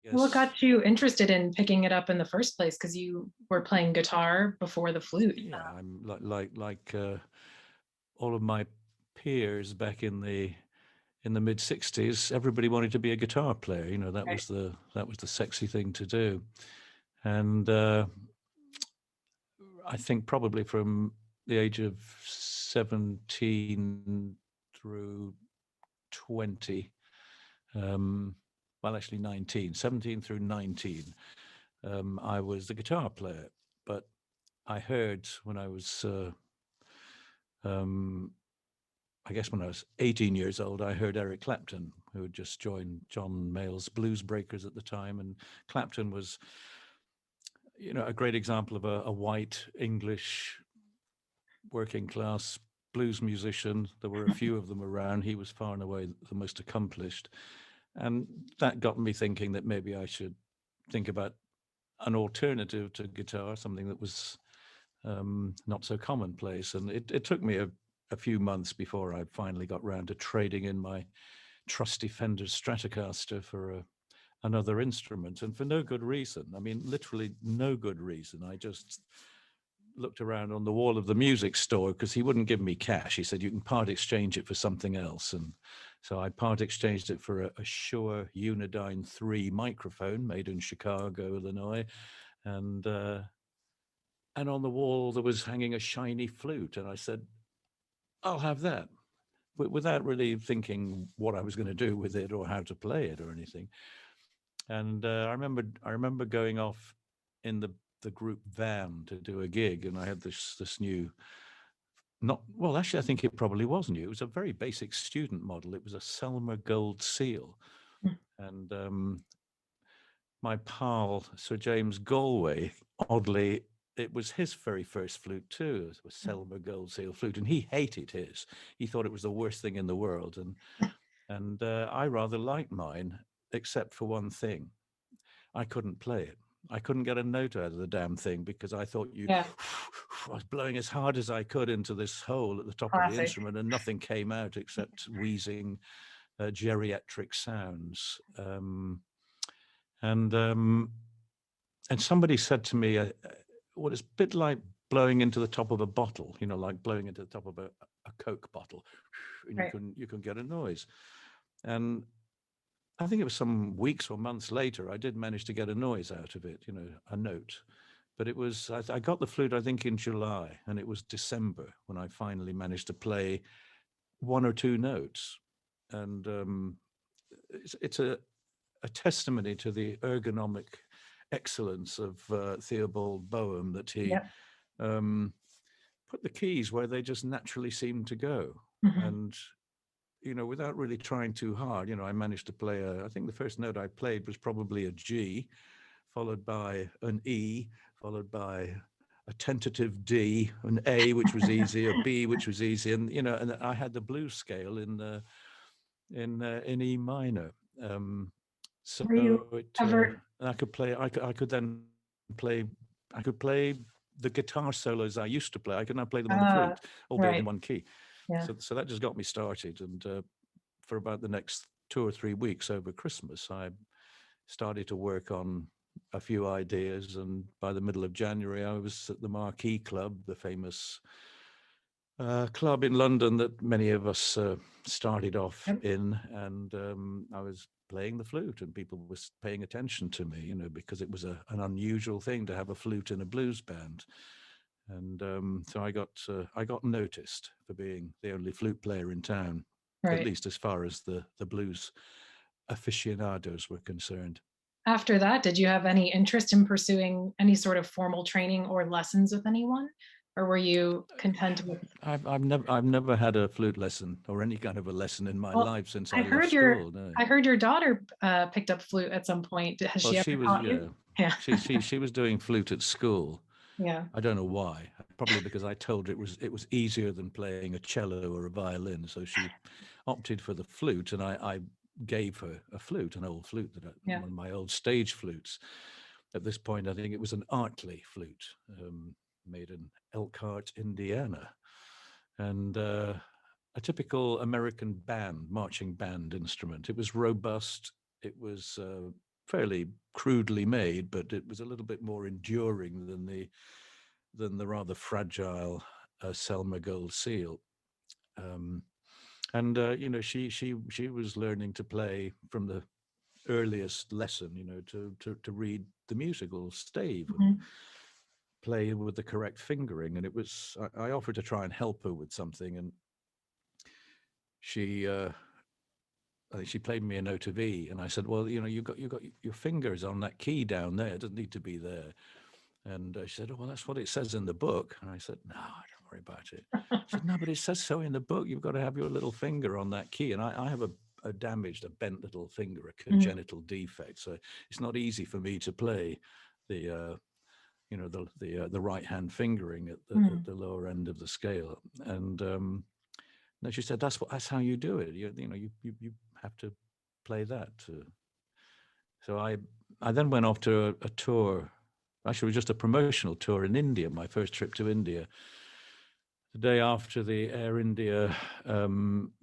What Yes. got you interested in picking it up in the first place? Because you were playing guitar before the flute. Yeah, I'm all of my peers back in the mid '60s. Everybody wanted to be a guitar player. You know, Right. that was the sexy thing to do. And I think probably from the age of 17 through 20, um, well, actually 19, 17 through 19, I was the guitar player. But I heard when I was, um, I guess when I was 18 years old, I heard Eric Clapton, who had just joined John Mayall's Blues Breakers at the time. And Clapton was, you know, a great example of a white English working class blues musician. There were a few of them around. He was far and away the most accomplished. And that got me thinking that maybe I should think about an alternative to guitar, something that was not so commonplace. And it took me a few months before I finally got round to trading in my trusty Fender Stratocaster for another instrument, and for no good reason. I mean, literally no good reason. I just looked around on the wall of the music store because he wouldn't give me cash. He said, you can part exchange it for something else. And so I part exchanged it for a Shure Unidyne 3 microphone made in Chicago, Illinois. And, uh, and on the wall, there was hanging a shiny flute. And I said, I'll have that, without really thinking what I was going to do with it or how to play it or anything. And I remember going off in the group van to do a gig, and I had this new, not well, actually, I think it probably was new. It was a very basic student model. It was a Selmer Gold Seal, and my pal Sir James Galway, oddly, it was his very first flute too. It was Selmer Gold Seal flute, and he hated his. He thought it was the worst thing in the world, and I rather liked mine, except for one thing. I couldn't play it. I couldn't get a note out of the damn thing because I thought Yeah. I was blowing as hard as I could into this hole at the top of the Classic. instrument, and nothing came out except wheezing geriatric sounds. And and somebody said to me, "Well, it's a bit like blowing into the top of a bottle, you know, like blowing into the top of a Coke bottle, and Right. you can get a noise." And I think it was some weeks or months later, I did manage to get a noise out of it, you know, a note. But it was, I got the flute, I think, in July, and it was December when I finally managed to play one or two notes. And it's a testimony to the ergonomic excellence of Theobald Boehm that he Yep. um, put the keys where they just naturally seemed to go. Mhm. And you know, without really trying too hard, you know, I managed to play I think the first note I played was probably a G, followed by an E, followed by a tentative D, an A, which was easy, a B, which was easy. And, you know, and I had the blues scale in E minor. Um, Were you so ever? I could play, I could then play, I could play the guitar solos I used to play. I could now play them on the Uh, flute, albeit in right. one key. Yeah. So that just got me started. And for about the next 2 or 3 weeks over Christmas, I started to work on a few ideas. And by the middle of January, I was at the Marquee Club, the famous club in London that many of us started off Yep. in. And I was playing the flute, and people were paying attention to me, you know, because it was an unusual thing to have a flute in a blues band. And so I got noticed for being the only flute player in town, at Right. least as far as the blues aficionados were concerned. After that, did you have any interest in pursuing any sort of formal training or lessons with anyone? Or were you content with? I've never had a flute lesson or any kind of a lesson in my Well, life since I I left heard your school. No. I heard your daughter picked up flute at some point. Has Well, she ever she was, taught you? yeah, Yeah. she was doing flute at school. Yeah. I don't know why. Probably because I told her it was easier than playing a cello or a violin. So she opted for the flute, and I gave her a flute, an old flute Yeah. one of my old stage flutes. At this point, I think it was an Artley flute, made in Elkhart, Indiana, and a typical American band, marching band instrument. It was robust. It was fairly crudely made, but it was a little bit more enduring than the rather fragile Selma Gold Seal. And she was learning to play from the earliest lesson, to read the musical stave and Mhm. play with the correct fingering. And I offered to try and help her with something, and she I think she played me a note of E, and I said, "Well, you got your fingers on that key down there. It doesn't need to be there." And she said, "Oh, well, that's what it says in the book." And I said, "No, don't worry about it." She said, "No, but it says so in the book. You've got to have your little finger on that key." And I have a damaged, a bent little finger, a Mhm. congenital defect, so it's not easy for me to play the the right hand fingering at Mhm. the lower end of the scale. And no, she said, that's how you do it. You have to play that. So I then went off to a tour. Actually, it was just a promotional tour in India. My first trip to India, the day after the Air India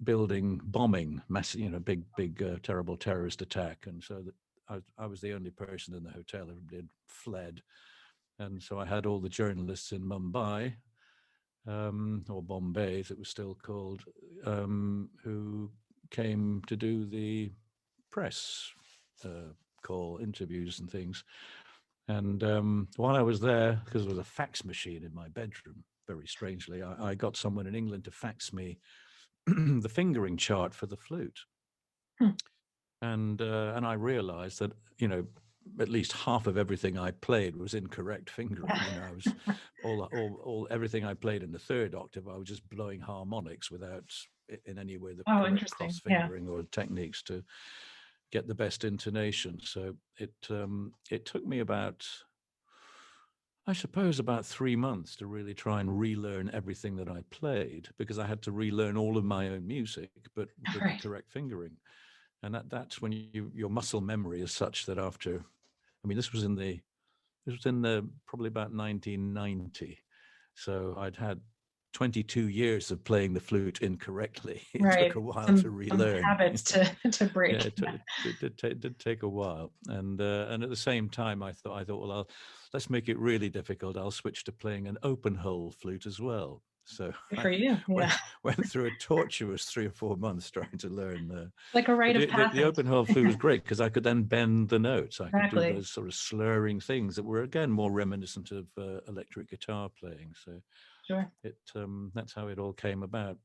building bombing, massive, big, terrible terrorist attack. And so I was the only person in the hotel. Everybody had fled, and so I had all the journalists in Mumbai, or Bombay, as it was still called, who came to do the press call, interviews and things. And while I was there, because there was a fax machine in my bedroom, very strangely, I got someone in England to fax me the fingering chart for the flute. Hmm. And I realized that, at least half of everything I played was incorrect fingering. I was all everything I played in the third octave, I was just blowing harmonics without in any way the Oh, correct interesting. cross fingering or techniques to get the best intonation. So it took me about 3 months to really try and relearn everything that I played, because I had to relearn all of my own music, but with the Right. correct fingering. And that's when your muscle memory is such that after, I mean, this was in the probably about 1990. So I'd had 22 years of playing the flute incorrectly. It took Right. a while to Some relearn. habits to Yeah, break. it did take a while, and at the same time, I thought, well, let's make it really difficult. I'll switch to playing an open hole flute as well. So Good I for you. went Yeah. went through a tortuous 3 or 4 months trying to learn. Like a But rite of the passage. open hole flute was great because I could then bend the notes. I could do Exactly. those sort of slurring things that were again more reminiscent of electric guitar playing. So Sure. that's how it all came about.